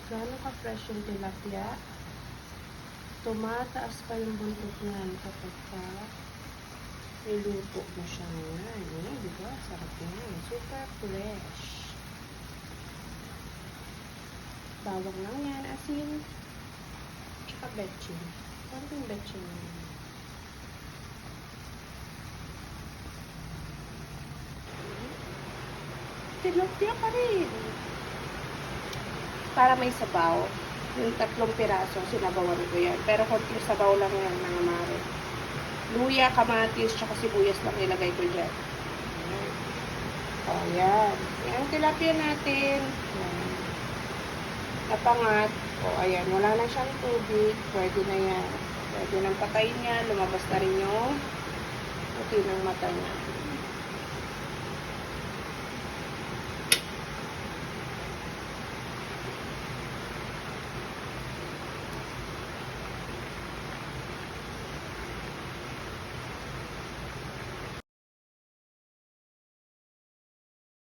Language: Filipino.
Gano'n ka-fresh yung tilapia. Tumataas pa yung buntot niyan kapag ka niluto mo siya ngayon. Eh, di ba? Sarap yan. Super fresh. Bawang lang yan. Asin. Tsaka betchin. Konting betchin yan. Tilapia pa rin. Para may sabaw. Yung 3 piraso, sinabawan ko yan. Pero konting sabaw lang yan, mga mare. Luya, kamatis, tsaka sibuyas lang ilagay ko dyan. Ayan. O, yan. Yan ang tilapia natin. Yan. Napangat. O, ayan. Wala na siyang tubig. Pwede na yan. Pwede nang patayin yan. Lumabas na rin yung puti ng mata niya.